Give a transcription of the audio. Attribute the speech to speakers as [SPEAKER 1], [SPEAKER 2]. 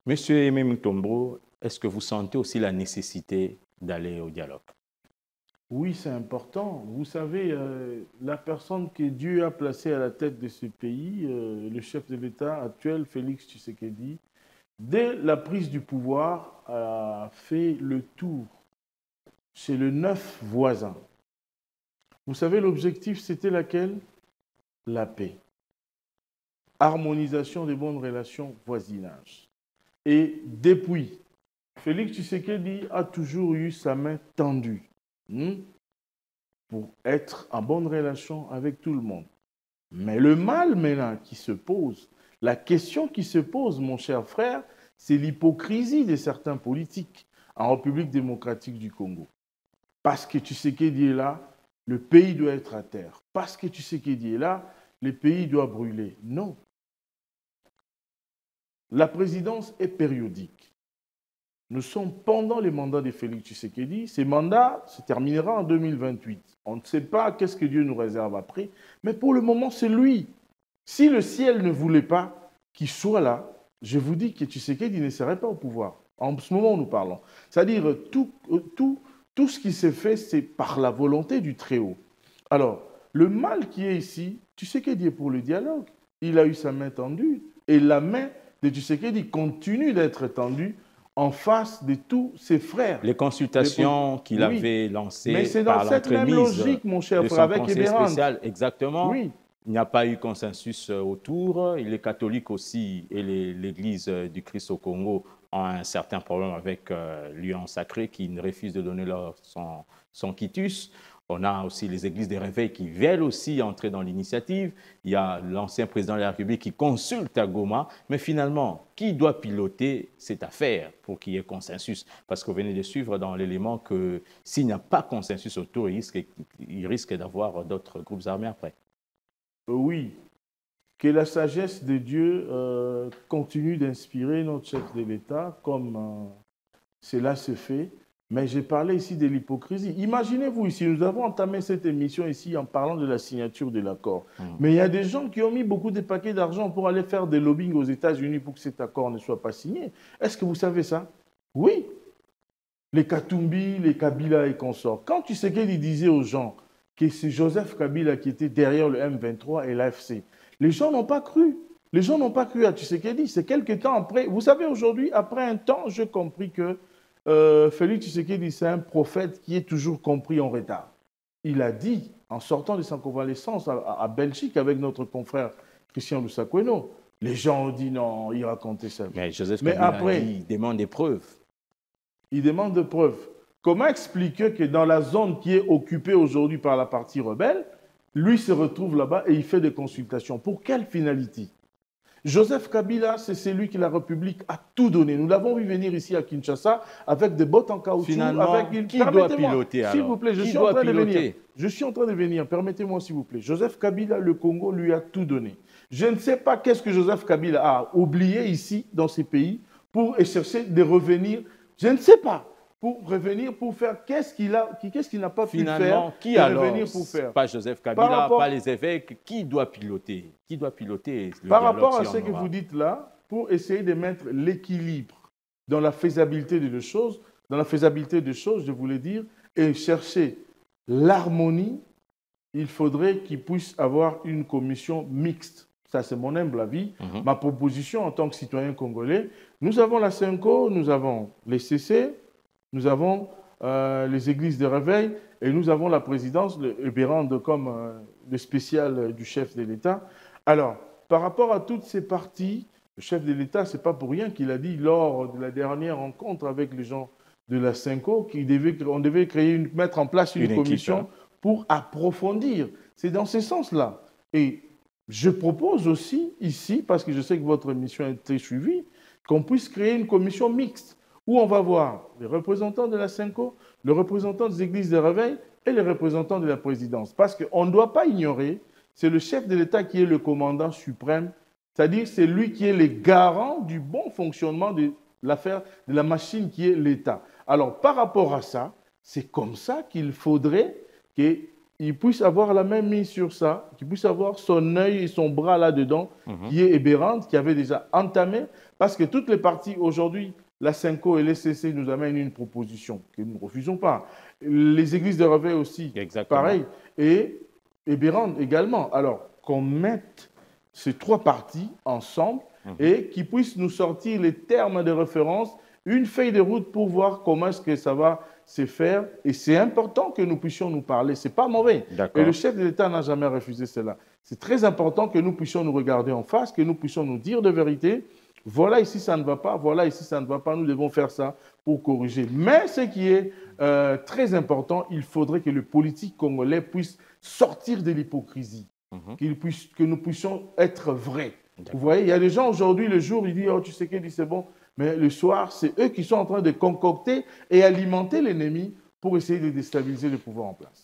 [SPEAKER 1] Monsieur Aimé Mutombo, est-ce que vous sentez aussi la nécessité d'aller au dialogue?
[SPEAKER 2] Oui, c'est important. Vous savez, la personne que Dieu a placée à la tête de ce pays, le chef de l'État actuel, Félix Tshisekedi, dès la prise du pouvoir, a fait le tour chez les 9 voisins. Vous savez, l'objectif, c'était laquelle? La paix. Harmonisation des bonnes relations voisinage. Et depuis, Félix Tshisekedi a toujours eu sa main tendue pour être en bonne relation avec tout le monde. Mais le mal maintenant qui se pose, la question qui se pose, mon cher frère, c'est l'hypocrisie de certains politiques en République démocratique du Congo. Parce que Tshisekedi est là, le pays doit être à terre. Parce que Tshisekedi est là, le pays doit brûler. Non. La présidence est périodique. Nous sommes pendant les mandats de Félix Tshisekedi. Ces mandats se termineront en 2028. On ne sait pas qu'est-ce que Dieu nous réserve après, mais pour le moment, c'est lui. Si le ciel ne voulait pas qu'il soit là, je vous dis que Tshisekedi ne serait pas au pouvoir. En ce moment où nous parlons. C'est-à-dire, tout ce qui s'est fait, c'est par la volonté du Très-Haut. Alors, le mal qui est ici, Tshisekedi est pour le dialogue. Il a eu sa main tendue. Et la main de Tshisekedi continue d'être tendue en face de tous ses frères.
[SPEAKER 1] Les consultations qu'il
[SPEAKER 2] Oui.
[SPEAKER 1] avait
[SPEAKER 2] Mais
[SPEAKER 1] lancées
[SPEAKER 2] c'est dans
[SPEAKER 1] par
[SPEAKER 2] cette même
[SPEAKER 1] l'entremise
[SPEAKER 2] logique, mon cher
[SPEAKER 1] de
[SPEAKER 2] frère,
[SPEAKER 1] son
[SPEAKER 2] avec
[SPEAKER 1] conseil
[SPEAKER 2] Eberhard.
[SPEAKER 1] spécial, exactement.
[SPEAKER 2] Oui.
[SPEAKER 1] Il n'y a pas eu consensus autour. Les catholiques aussi et l'Église du Christ au Congo ont un certain problème avec l'Union sacrée qui refuse de donner son quitus. On a aussi les églises des réveils qui veulent aussi entrer dans l'initiative. Il y a l'ancien président de la République qui consulte à Goma. Mais finalement, qui doit piloter cette affaire pour qu'il y ait consensus? Parce que vous venez de suivre dans l'élément que s'il n'y a pas consensus autour, il risque d'avoir d'autres groupes armés après.
[SPEAKER 2] Oui. Que la sagesse de Dieu continue d'inspirer notre chef de l'État comme cela se fait. Mais j'ai parlé ici de l'hypocrisie. Imaginez-vous ici, nous avons entamé cette émission ici en parlant de la signature de l'accord. Mais il y a des gens qui ont mis beaucoup de paquets d'argent pour aller faire des lobbying aux États-Unis pour que cet accord ne soit pas signé. Est-ce que vous savez ça? Oui. Les Katumbi, les Kabila et consorts. Quand Tshisekedi disait aux gens que c'est Joseph Kabila qui était derrière le M23 et l'AFC, les gens n'ont pas cru. Les gens n'ont pas cru à Tshisekedi. C'est quelques temps après. Vous savez, aujourd'hui, après un temps, j'ai compris que Félix Tshisekedi, c'est un prophète qui est toujours compris en retard. Il a dit, en sortant de sa convalescence à Belgique avec notre confrère Christian Lusakweno, les gens ont dit non, il racontait ça.
[SPEAKER 1] Mais Joseph Kabila après, il demande des preuves.
[SPEAKER 2] Il demande des preuves. Comment expliquer que dans la zone qui est occupée aujourd'hui par la partie rebelle, lui se retrouve là-bas et il fait des consultations? Pour quelle finalité? Joseph Kabila, c'est celui qui la République a tout donné. Nous l'avons vu venir ici à Kinshasa avec des bottes en caoutchouc.
[SPEAKER 1] Finalement,
[SPEAKER 2] avec une...
[SPEAKER 1] qui doit piloter alors?
[SPEAKER 2] S'il vous plaît, je suis en train de venir. Je suis en train de venir. Permettez-moi, s'il vous plaît. Joseph Kabila, le Congo, lui a tout donné. Je ne sais pas qu'est-ce que Joseph Kabila a oublié ici, dans ces pays, pour chercher de revenir. Je ne sais pas. Pour revenir, pour faire qu'est-ce qu'il n'a pas pu faire.
[SPEAKER 1] Finalement, qui alors?
[SPEAKER 2] Pour faire.
[SPEAKER 1] Pas Joseph Kabila, pas les évêques. Qui doit piloter? Qui doit piloter le
[SPEAKER 2] Par rapport à ce que vous dites là, pour essayer de mettre l'équilibre dans la faisabilité des choses, je voulais dire, et chercher l'harmonie, il faudrait qu'il puisse avoir une commission mixte. Ça, c'est mon humble avis. Ma proposition en tant que citoyen congolais, nous avons la CENCO, nous avons les CC, nous avons les églises de réveil et nous avons la présidence, le Eberhard comme le spécial du chef de l'État. Alors, par rapport à toutes ces parties, le chef de l'État, ce n'est pas pour rien qu'il a dit lors de la dernière rencontre avec les gens de la CENCO qu'on devait mettre en place une commission pour approfondir. C'est dans ce sens-là. Et je propose aussi ici, parce que je sais que votre émission est très suivie, qu'on puisse créer une commission mixte où on va voir les représentants de la CENCO, le représentant des églises de réveil et les représentants de la présidence. Parce qu'on ne doit pas ignorer, c'est le chef de l'État qui est le commandant suprême, c'est-à-dire c'est lui qui est le garant du bon fonctionnement de l'affaire, de la machine qui est l'État. Alors, par rapport à ça, c'est comme ça qu'il faudrait qu'il il puisse avoir la même mise sur ça, qu'il puisse avoir son œil et son bras là-dedans, qui est Ebérande, qui avait déjà entamé, parce que toutes les parties aujourd'hui, la Cinco et l'ECC nous amènent une proposition que nous ne refusons pas. Les églises de réveil aussi,
[SPEAKER 1] Exactement.
[SPEAKER 2] pareil, et Ebérande également. Alors, qu'on mette ces trois parties ensemble et qu'ils puissent nous sortir les termes de référence, une feuille de route pour voir comment est-ce que ça va se faire. Et c'est important que nous puissions nous parler. Ce n'est pas mauvais. Et le chef de l'État n'a jamais refusé cela. C'est très important que nous puissions nous regarder en face, que nous puissions nous dire de vérité. Voilà, ici, ça ne va pas. Voilà, ici, ça ne va pas. Nous devons faire ça pour corriger. Mais ce qui est très important, il faudrait que le politique congolais puisse sortir de l'hypocrisie, que nous puissions être vrais. Vous voyez, il y a des gens aujourd'hui, le jour, ils disent « Oh, tu sais qu'il dit c'est bon ». Mais le soir, c'est eux qui sont en train de concocter et alimenter l'ennemi pour essayer de déstabiliser le pouvoir en place.